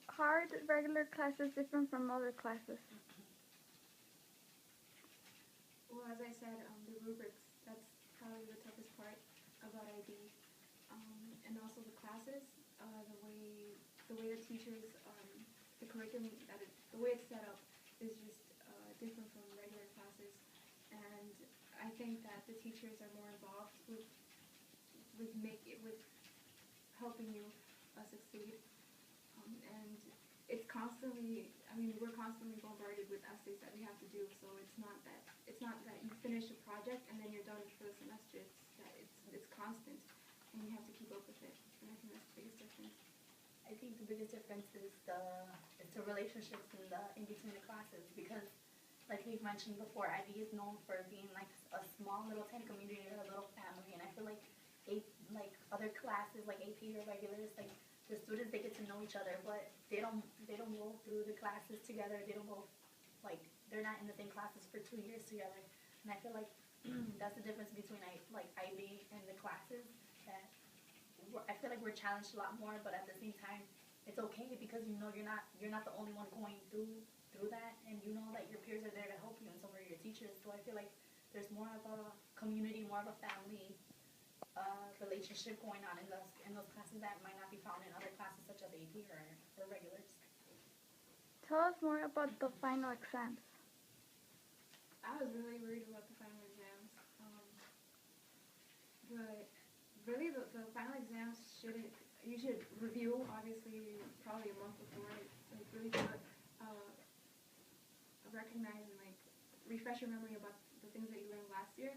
how are the regular classes different from other classes? Well, as I said, the rubrics, that's probably the toughest part about IB. And also the classes, the way the teachers, the curriculum, the way it's set up is just different from regular classes. And I think that the teachers are more involved with helping you succeed. And it's constantly, I mean, we're constantly bombarded with essays that we have to do. So it's not that you finish a project and then you're done for the semester. It's that it's constant, and you have to keep up with it. And I think that's the biggest difference. I think the biggest difference is the relationships in between the classes, because like we've mentioned before, IB is known for being like a small little tiny community or a little family, and I feel like like other classes like AP or regulars, like the students, they get to know each other, but they don't go through the classes together. They don't go, like, they're not in the same classes for 2 years together, and I feel like that's the difference between like IB and the classes. That I feel like we're challenged a lot more, but at the same time, it's okay because you know you're not the only one going through that, and you know that your peers are there to help you, and so are your teachers. So I feel like there's more of a community, more of a family relationship going on in those classes that might not be found in other classes such as AP or regulars. Tell us more about the final exams. I was really worried about the final exams. But really, the final exams shouldn't. You should review, obviously, probably a month before, like really to recognize and like refresh your memory about the things that you learned last year.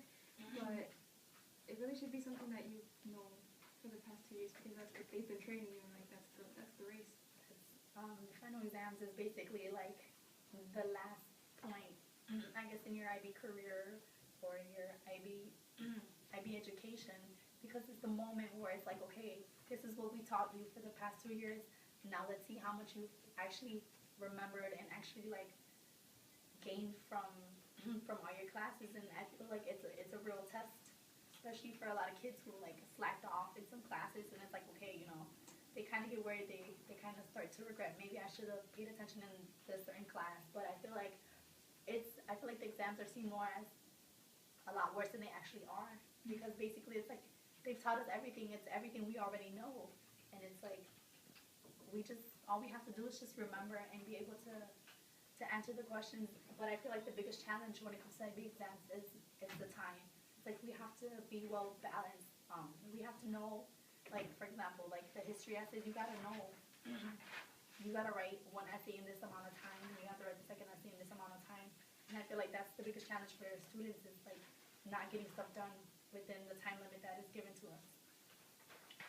But it really should be something that you know for the past 2 years, because that's what they've been training you, and like that's the race. The final exams is basically like the last point, I guess, in your IB career or your IB education, because it's the moment where it's like, okay, this is what we taught you for the past 2 years. Now let's see how much you've actually remembered and actually like gained from all your classes. And I feel like it's a real test, especially for a lot of kids who like slacked off in some classes, and it's like, okay, they kind of get worried. They kind of start to regret, maybe I should have paid attention in this certain class. But I feel like the exams are seen more as a lot worse than they actually are, because basically it's like they've taught us everything. It's everything we already know, and it's like all we have to do is just remember and be able to answer the questions. But I feel like the biggest challenge when it comes to IB exams is the time. It's like we have to be well balanced. We have to know, like, for example, like the history essays, you gotta know. You gotta write one essay in this amount of time, and you have to write the second essay in this amount of time. And I feel like that's the biggest challenge for students, is like not getting stuff done within the time limit that is given to us.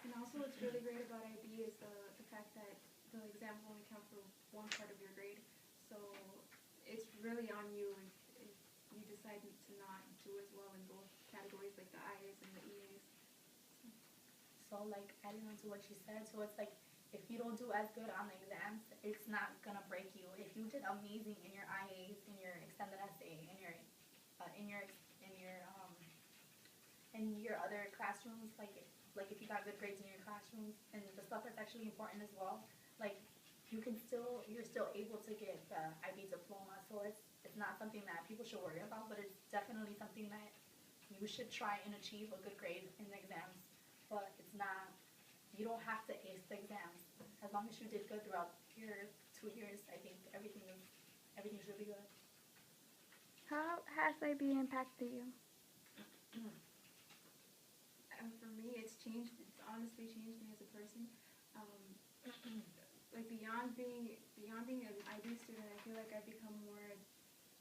And also, what's really great about IB is the fact that the exams only count for one part of your grade. So it's really on you if you decide to not do as well in both categories, like the IAs and the EAs. So like adding on to what she said, so it's like if you don't do as good on the exams, it's not gonna break you. If you did amazing in your IAs, in your extended essay, in your other classrooms, like if you got good grades in your classrooms and the stuff that's actually important as well, like you're still able to get the IB diploma. So it's not something that people should worry about, but it's definitely something that you should try and achieve a good grade in the exams. But it's not, you don't have to ace the exams. As long as you did good throughout your 2 years, I think everything should be good. How has IB impacted you? For me, it's changed. It's honestly changed me as a person. Um, like beyond being an IB student, I feel like I've become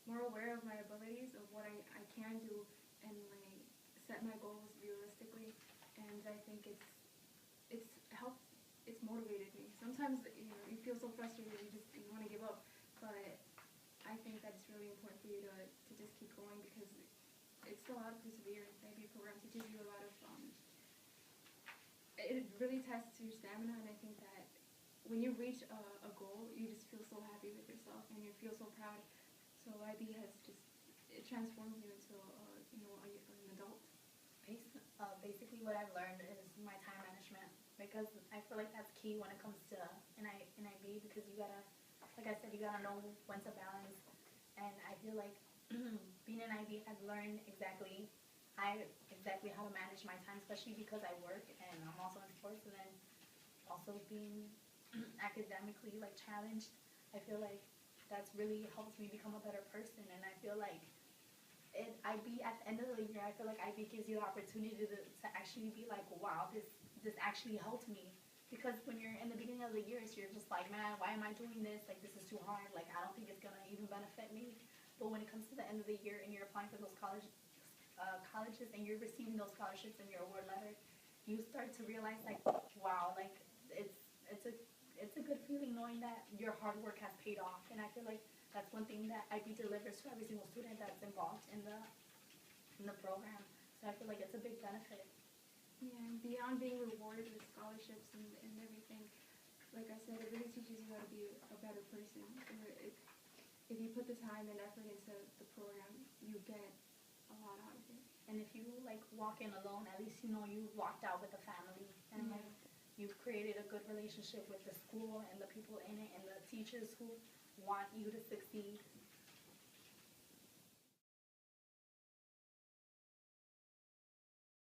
more aware of my abilities, of what I can do, and like set my goals realistically. And I think it's helped. It's motivated me. Sometimes you feel so frustrated, you want to give up, but I think that it's really important for you to just keep going, because it's a lot of perseverance. The IB program teaches you a lot of it really tests your stamina, and I think that when you reach a goal, you just feel so happy with yourself and you feel so proud. So IB has it transforms you into an adult. Basically what I've learned is my time management, because I feel like that's key when it comes to NIB because you gotta, like I said, you gotta know when to balance. And I feel like being an IB, I've learned exactly how to manage my time, especially because I work and I'm also in sports, and then also being academically like challenged. I feel like that's really helped me become a better person, and I feel like IB at the end of the year, I feel like IB gives you the opportunity to actually be like, wow, this actually helped me. Because when you're in the beginning of the year, so you're just like, man, why am I doing this? Like, this is too hard. Like, I don't think it's gonna even benefit me. But when it comes to the end of the year and you're applying for those colleges and you're receiving those scholarships and your award letter, you start to realize like, wow, like it's a good feeling knowing that your hard work has paid off. And I feel like that's one thing that IB delivers to every single student that's involved in the program. So I feel like it's a big benefit. Yeah, and beyond being rewarded with scholarships and everything, like I said, it really teaches you how to be a better person. If you put the time and effort into the program, you get a lot out of it. And if you like walk in alone, at least you know you walked out with a family, and like you've created a good relationship with the school and the people in it and the teachers who want you to succeed.